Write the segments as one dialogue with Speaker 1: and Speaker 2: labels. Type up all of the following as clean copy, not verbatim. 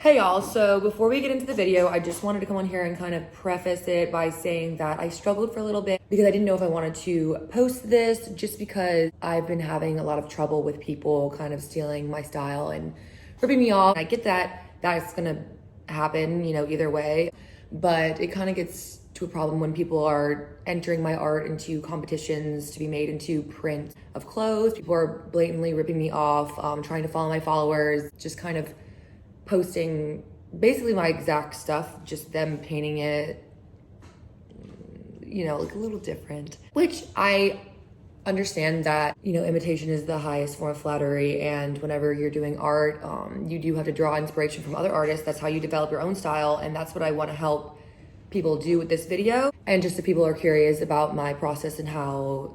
Speaker 1: Hey y'all, so before we get into the video, I just wanted to come on here and kind of preface it by saying that I struggled for a little bit because I didn't know if I wanted to post this just because I've been having a lot of trouble with people kind of stealing my style and ripping me off. I get that that's gonna happen, either way, but it kind of gets to a problem when people are entering my art into competitions to be made into print of clothes. People are blatantly ripping me off, trying to follow my followers, just kind of posting basically my exact stuff, just them painting it, like a little different, which I understand that, imitation is the highest form of flattery. And whenever you're doing art, you do have to draw inspiration from other artists. That's how you develop your own style. And that's what I want to help people do with this video. And just so people are curious about my process and how,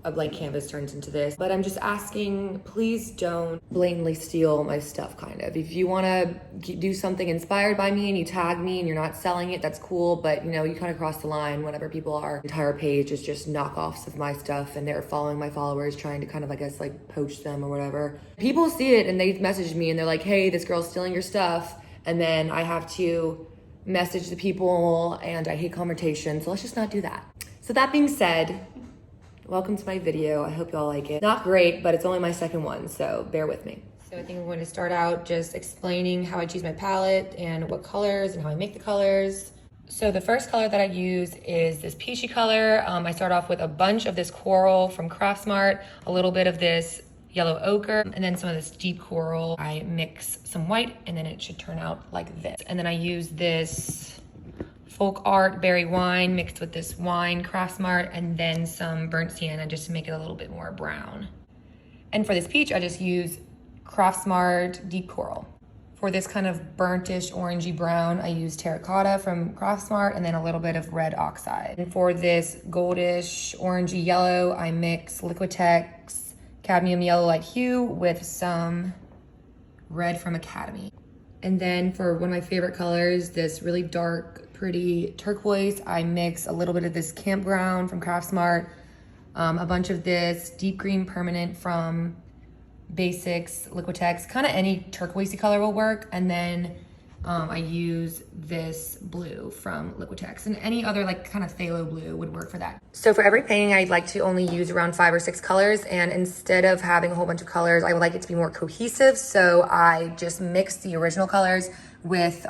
Speaker 1: a blank canvas turns into this. But I'm just asking, please don't blatantly steal my stuff, kind of. If you want to do something inspired by me and you tag me and you're not selling it, that's cool. But, you kind of cross the line whenever people are, entire page is just knockoffs of my stuff and they're following my followers, trying to kind of, poach them or whatever. People see it and they message me and they're like, hey, this girl's stealing your stuff. And then I have to message the people and I hate confrontation, so let's just not do that. So that being said, welcome to my video. I hope y'all like it. Not great, but it's only my second one, so bear with me. So I think I'm going to start out just explaining how I choose my palette and what colors and how I make the colors. So the first color that I use is this peachy color. I start off with a bunch of this coral from Craftsmart, a little bit of this yellow ochre, and then some of this deep coral. I mix some white and then it should turn out like this. And then I use this folk art berry wine mixed with this wine Craftsmart and then some burnt sienna just to make it a little bit more brown. And for this peach, I just use Craftsmart deep coral. For this kind of burnt-ish orangey brown, I use terracotta from Craftsmart and then a little bit of red oxide. And for this goldish orangey yellow, I mix Liquitex cadmium yellow light hue with some red from Academy. And then for one of my favorite colors, this really dark, pretty turquoise, I mix a little bit of this campground from Craftsmart, a bunch of this deep green permanent from Basics, Liquitex, kind of any turquoisey color will work. And then I use this blue from Liquitex, and any other kind of phthalo blue would work for that. So for every painting, I'd like to only use around 5 or 6 colors. And instead of having a whole bunch of colors, I would like it to be more cohesive. So I just mix the original colors with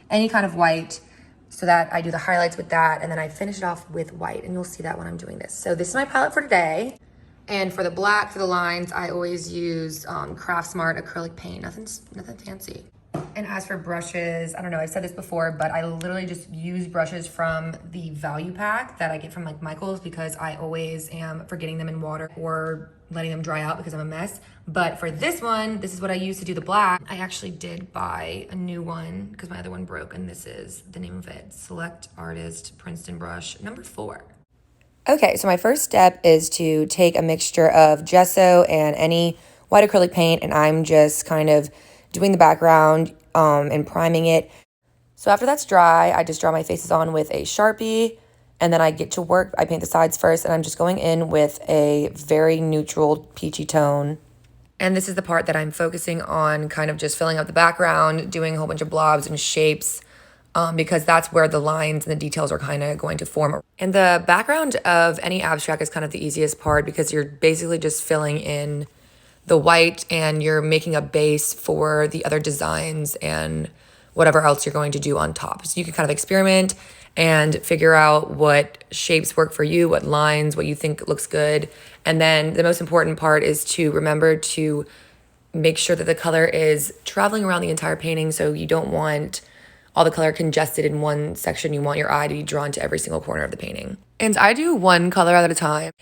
Speaker 1: any kind of white so that I do the highlights with that. And then I finish it off with white, and you'll see that when I'm doing this. So this is my palette for today. And for the black, for the lines, I always use Craftsmart acrylic paint, nothing fancy. And as for brushes, I don't know, I've said this before, but I literally just use brushes from the value pack that I get from Michael's because I always am forgetting them in water or letting them dry out because I'm a mess. But for this one, this is what I use to do the black. I actually did buy a new one because my other one broke, and this is the name of it. Select Artist Princeton brush number 4. Okay, so my first step is to take a mixture of gesso and any white acrylic paint, and I'm just kind of doing the background and priming it. So after that's dry, I just draw my faces on with a Sharpie, and then I get to work. I paint the sides first, and I'm just going in with a very neutral peachy tone. And this is the part that I'm focusing on, kind of just filling up the background, doing a whole bunch of blobs and shapes, because that's where the lines and the details are kind of going to form. And the background of any abstract is kind of the easiest part because you're basically just filling in the white and you're making a base for the other designs and whatever else you're going to do on top. So you can kind of experiment and figure out what shapes work for you, what lines, what you think looks good. And then the most important part is to remember to make sure that the color is traveling around the entire painting. So you don't want all the color congested in one section. You want your eye to be drawn to every single corner of the painting. And I do one color at a time.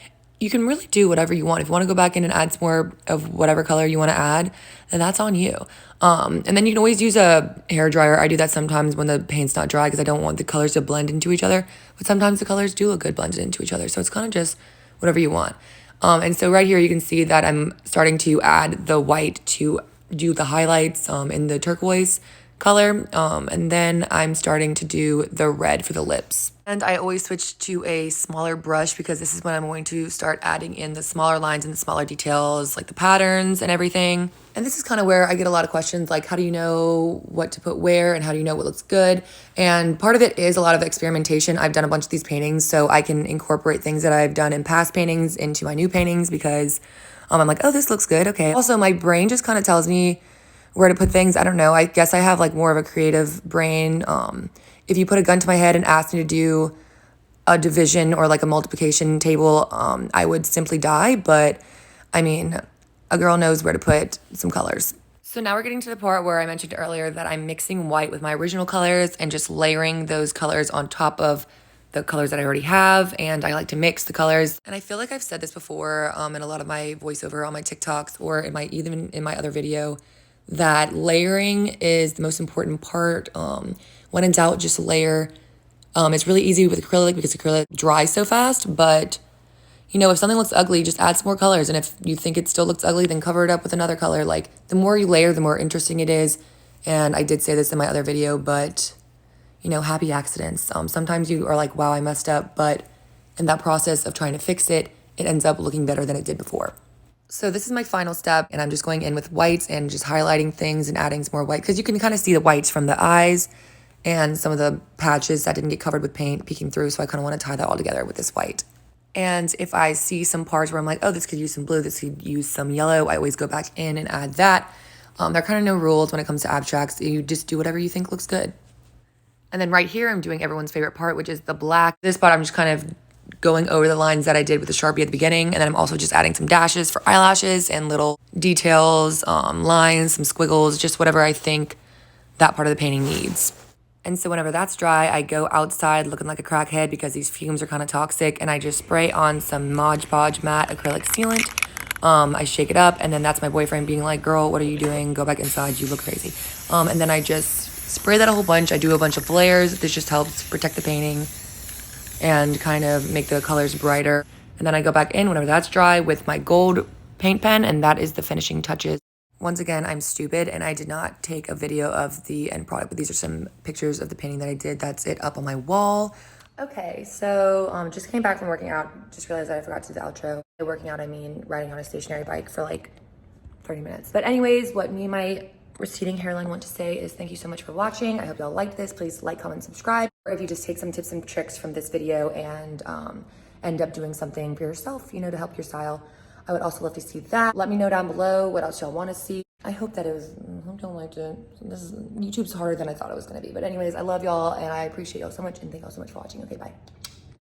Speaker 1: You can really do whatever you want. If you want to go back in and add some more of whatever color you want to add, then that's on you. And then you can always use a hair dryer. I do that sometimes when the paint's not dry because I don't want the colors to blend into each other. But sometimes the colors do look good blended into each other. So it's kind of just whatever you want. And so right here you can see that I'm starting to add the white to do the highlights in the turquoise color. And then I'm starting to do the red for the lips. And I always switch to a smaller brush because this is when I'm going to start adding in the smaller lines and the smaller details, like the patterns and everything. And this is kind of where I get a lot of questions, like how do you know what to put where and how do you know what looks good? And part of it is a lot of experimentation. I've done a bunch of these paintings, so I can incorporate things that I've done in past paintings into my new paintings because I'm like, oh, this looks good. Okay. Also, my brain just kind of tells me where to put things. I don't know. I guess I have like more of a creative brain. If you put a gun to my head and asked me to do a division or like a multiplication table, I would simply die. But I mean, a girl knows where to put some colors. So now we're getting to the part where I mentioned earlier that I'm mixing white with my original colors and just layering those colors on top of the colors that I already have. And I like to mix the colors. And I feel like I've said this before in a lot of my voiceover on my TikToks or even in my other video, that layering is the most important part. When in doubt, just layer. It's really easy with acrylic because acrylic dries so fast, but you know, if something looks ugly, just add some more colors. And if you think it still looks ugly, then cover it up with another color. Like the more you layer, the more interesting it is. And I did say this in my other video, but you know, happy accidents. Sometimes you are like, wow, I messed up. But in that process of trying to fix it, it ends up looking better than it did before. So this is my final step, and I'm just going in with whites and just highlighting things and adding some more white because you can kind of see the whites from the eyes and some of the patches that didn't get covered with paint peeking through. So I kind of want to tie that all together with this white. And if I see some parts where I'm like, oh, this could use some blue, this could use some yellow, I always go back in and add that. There are kind of no rules when it comes to abstracts. You just do whatever you think looks good. And then right here, I'm doing everyone's favorite part, which is the black. This part, I'm just kind of going over the lines that I did with the Sharpie at the beginning. And then I'm also just adding some dashes for eyelashes and little details, lines, some squiggles, just whatever I think that part of the painting needs. And so whenever that's dry, I go outside looking like a crackhead because these fumes are kind of toxic, and I just spray on some Mod Podge matte acrylic sealant. I shake it up, and then that's my boyfriend being like, girl, what are you doing? Go back inside, you look crazy. And then I just spray that a whole bunch. I do a bunch of layers. This just helps protect the painting and kind of make the colors brighter. And then I go back in whenever that's dry with my gold paint pen, and that is the finishing touches. Once again, I'm stupid and I did not take a video of the end product, but these are some pictures of the painting that I did. That's it up on my wall. Okay, so just came back from working out. Just realized that I forgot to do the outro. By working out, I mean riding on a stationary bike for like 30 minutes. But anyways, what me and my receding hairline want to say is thank you so much for watching. I hope y'all liked this. Please like, comment, subscribe. Or if you just take some tips and tricks from this video and end up doing something for yourself, you know, to help your style, I would also love to see that. Let me know down below what else y'all want to see. I hope that it was, I hope y'all liked it. YouTube's harder than I thought it was going to be. But anyways, I love y'all and I appreciate y'all so much and thank y'all so much for watching. Okay, bye.